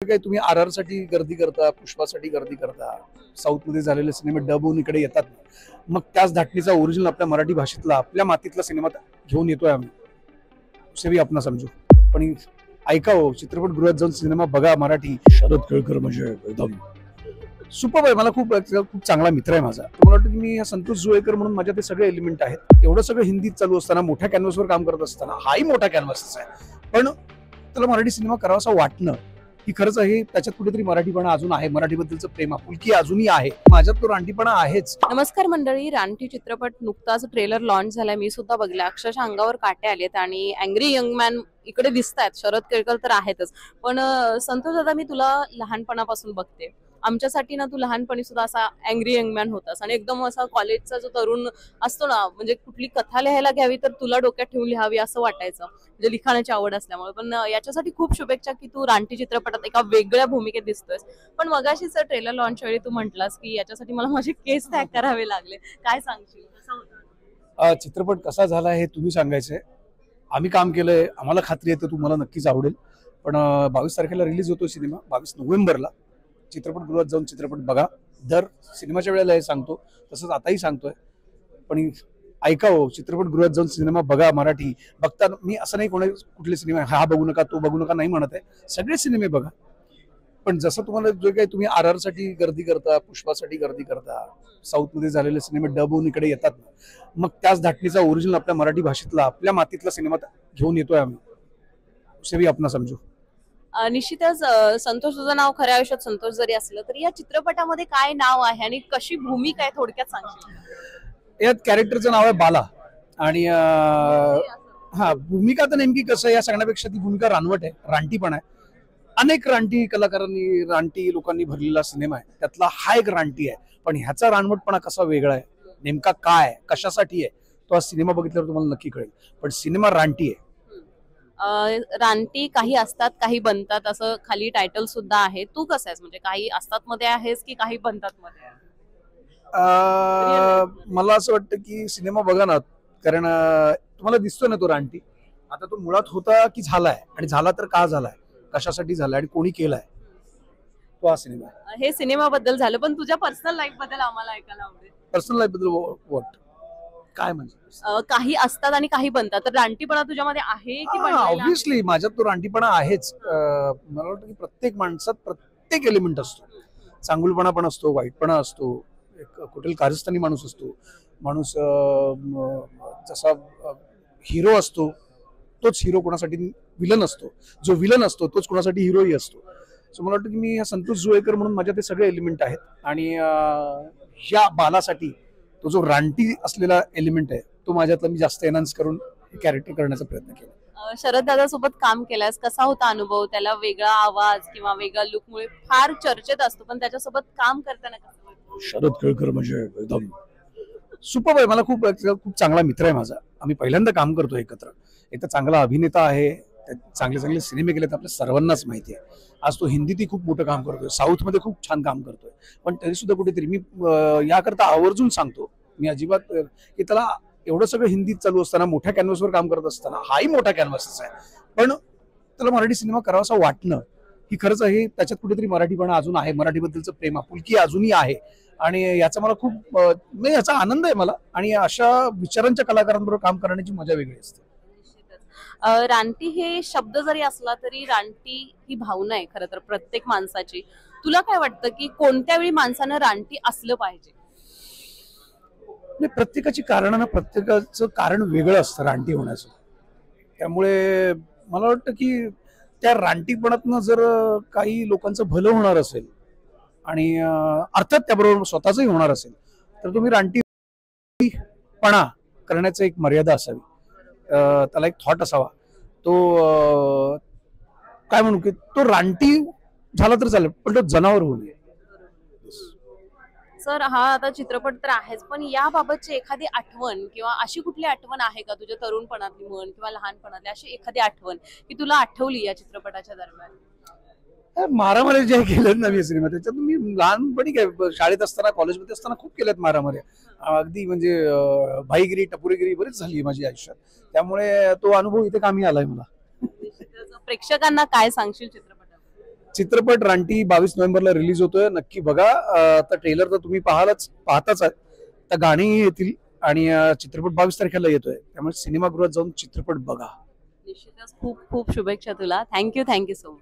काय तुम्ही RR साठी गर्दी करता, पुष्पासाठी गर्दी करता, साऊथ मध्ये झालेले सिनेमे डब होऊन इकडे येतात, मग त्याच धाटणीचा ओरिजिनल आपल्या मराठी भाषेतला आपल्या मातीतला सिनेमा घेऊन येतोय आम्ही, उसे भी अपना समजू. पण ऐका हो, चित्रपटगृहात जाऊन सिनेमा बघा मराठी. शरद केळकर म्हणजे एकदम सुपर आहे. मला खूप खूप चांगला मित्र आहे माझा. मला वाटतं की मी संतोष जुळेकर म्हणून माझ्या ते सगळे एलिमेंट आहेत. एवढं सगळं हिंदीत चालू असताना, मोठ्या कॅनव्हासवर काम करत असताना, हाही मोठा कॅनव्हासच आहे, पण त्याला मराठी सिनेमा करावासा वाटणं ही खरंच आहे. त्याच्यात कुठेतरी मराठीपणा अजून आहे, मराठीबद्दलचं प्रेम आपुलकी अजूनही आहे, माझ्यात तो रानटीपणा आहेच. नमस्कार मंडळी, रानटी चित्रपट नुकताच ट्रेलर लॉन्च झालाय. मी सुद्धा बघला, अक्षरशः अंगावर काटे आलेत आणि अँग्री यंग मॅन इकडे दिसत आहेत. शरद केळकर तर आहेतच, पण संतोष दादा, मी तुला लहानपणापासून बघते. आमच्यासाठी ना तू लहानपणी सुद्धा असा अँग्री यंग मॅन होतास आणि एकदम असा कॉलेजचा जो तरुण असतो ना, म्हणजे कुठली कथा लिहायला घ्यावी तर तुला डोक्यात ठेवून लिहावी असं वाटायचं, म्हणजे लिखाणाची आवड असल्यामुळे. पण याच्यासाठी खूप शुभेच्छा की तू रानटी चित्रपटात एका वेगळ्या भूमिकेत दिसतोयस. पण मगाशीच ट्रेलर लॉन्च वेळी तू म्हटलास की याच्यासाठी मला माझे केस टॅग करावे लागले. काय सांगशील, कसा होता चित्रपट? कसा झाला हे तुम्ही सांगायचंय. आम्ही काम केलंय, आम्हाला खात्री आहे तुम्हाला नक्कीच आवडेल. पण 22 तारखेला रिलीज होतो सिनेमा, 22 नोव्हेंबरला. चित्रपटगृहात जाऊन चित्रपट बघा. दर सिनेमाच्या वेळेला हे सांगतो, तसंच आताही सांगतोय. पण ऐका हो, चित्रपटगृहात जाऊन सिनेमा बघा मराठी. बघता मी असं नाही कुठले सिनेमा हा बघू नका, तो बघू नका नाही म्हणत आहे, सगळे सिनेमे बघा. पण जसं तुम्हाला जो काही तुम्ही RR साठी गर्दी करता, पुष्पासाठी गर्दी करता, साऊथ मध्ये झालेले सिनेमे डब होऊन इकडे येतात, मग त्याच धाटणीचा ओरिजिनल आपल्या मराठी भाषेतला आपल्या मातीतला सिनेमा घेऊन येतोय आम्ही, उसे भी अपना समजू. निश्चितच संतोष, तुझं नाव खऱ्या आयुष्यात संतोष जरी असलं तरी या चित्रपटामध्ये काय नाव आहे आणि कशी भूमिका आहे, थोडक्यात सांगशील? यात कॅरेक्टरचं नाव आहे बाला. आणि हा, भूमिका तर नेमकी कसं, या सांगण्यापेक्षा ती भूमिका रानवट आहे, रानटी पण आहे. अनेक रानटी कलाकारांनी, रानटी लोकांनी भरलेला सिनेमा आहे, त्यातला हा एक रानटी आहे. पण ह्याचा रानवटपणा कसा वेगळा आहे, नेमका काय, कशासाठी आहे, तो आज सिनेमा बघितल्यावर तुम्हाला नक्की कळेल. पण सिनेमा रानटी आहे. रानटी काही असतात, काही बनतात, असं खाली टायटल सुद्धा आहे. तू कसं आहेस, म्हणजे काही असतात मध्ये आहेस की काही बनतात मध्ये? मला असं वाटतं की सिनेमा बघा ना, कारण तुम्हाला दिसतोय ना तो रानटी. आता तो मुळात होता की झालाय, आणि झाला तर का झालाय, कशासाठी झालाय आणि कोणी केलाय, तो हा सिनेमा आहे. हे सिनेमाबद्दल झालं, पण तुझ्या पर्सनल लाईफ बद्दल आम्हाला ऐकायला आवडेल. पर्सनल लाईफ बद्दल व्हॉट, काय म्हणजे? काही असतात आणि काही बनतात, तर रानटीपणा तुझ्यामध्ये आहे की बनलेला आहे? ऑब्व्हियसली माझ्यात तो रानटीपणा आहेच. मला वाटतं की प्रत्येक माणसात प्रत्येक एलिमेंट असतो. चांगुलपणा पण असतो, वाईटपणा असतो, एक कुठेल कारस्थानी माणूस असतो. माणूस जसा हिरो असतो तोच हिरो कोणासाठी विलन असतो, जो विलन असतो तोच कोणासाठी हिरोही असतो. सो मला वाटतं की मी संतोष जुळेकर म्हणून माझ्या ते सगळे एलिमेंट आहेत. आणि या बालासाठी तो जो रानटी असलेला एलिमेंट आहे तो माझ्यातला मी जास्त एनहान्स करून कॅरेक्टर करण्याचा प्रयत्न केला. शरद दादा सोबत काम केल्यास कसा होता अनुभव? त्याला वेगळा आवाज किंवा वेगळा लुकमुळे फार चर्चेत असतो, पण त्याच्यासोबत काम करताना कसं वाटतं? शरद केळकर म्हणजे एकदम सुपर आहे. मला खूप खूप चांगला मित्र आहे माझा. आम्ही पहिल्यांदा काम करतो एकत्र. एक तर चांगला अभिनेता आहे, चांगले चांगले सिनेमे केलेत आपल्या सर्वांनाच माहिती आहे. आज तो हिंदीतही खूप मोठं काम करतोय, साऊथ मध्ये खूप छान काम करतोय. पण तरी सुद्धा कुठेतरी मी याकरता आवर्जून सांगतो, मी अजिबात की त्याला एवढं सगळं हिंदीत चालू असताना, मोठ्या कॅनव्हासवर काम करत असताना, हाही मोठा कॅनव्हासच आहे, पण त्याला मराठी सिनेमा करावासा वाटणं ही खरंच आहे. त्याच्यात कुठेतरी मराठीपणा अजून आहे, मराठीबद्दलचं प्रेम आपुलकी अजूनही आहे. आणि याचा मला खूप म्हणजे याचा आनंद आहे मला. आणि अशा विचारांच्या कलाकारांबरोबर काम करण्याची मजा वेगळी असते. रानटी हे शब्द जरी असला तरी रानटी ही भावना आहे खरं तर प्रत्येक माणसाची. तुला काय वाटतं की कोणत्या वेळी माणसानं रानटी असलं पाहिजे? प्रत्येकाची कारण, प्रत्येकाचं कारण वेगळं असतं रानटी होण्याचं. त्यामुळे मला वाटतं की त्या रानटीपणातनं जर काही लोकांचं भलं होणार असेल आणि अर्थात त्याबरोबर स्वतःचंही होणार असेल, तर तुम्ही रानटीपणा करण्याचं एक मर्यादा असावी. त्याला एक थॉट असावा. तो काय म्हणू की तो रानटी झाला तर चालेल, पण तो जनावर होऊ नये. सर, हा आता चित्रपट तर आहेच, पण याबाबतची एखादी आठवण किंवा अशी कुठली आठवण आहे का तुझ्या तरुणपणातली म्हण किंवा लहानपणातली अशी एखादी आठवण की तुला आठवली या चित्रपटाच्या दरम्यान? मारामारी जे केलेत ना मी सिनेमा, त्याच्यात मी लहानपणी काय शाळेत असताना, कॉलेजमध्ये असताना खूप केल्यात मारामाऱ्या. अगदी म्हणजे भाईगिरी, टपुरीगिरी बरीच झाली माझी आयुष्यात. त्यामुळे तो अनुभव इथे कामी आलाय मला. प्रेक्षकांना काय सांगशील चित्रपटात? चित्रपट रानटी 22 नोव्हेंबरला रिलीज होतोय, नक्की बघा. तर ट्रेलर तर तुम्ही पाहताच आहे, तर गाणीही येतील आणि चित्रपट 22 तारखेला येतोय, त्यामुळे सिनेमागृहात जाऊन चित्रपट बघा. निश्चितच खूप खूप शुभेच्छा तुला. Thank you so much.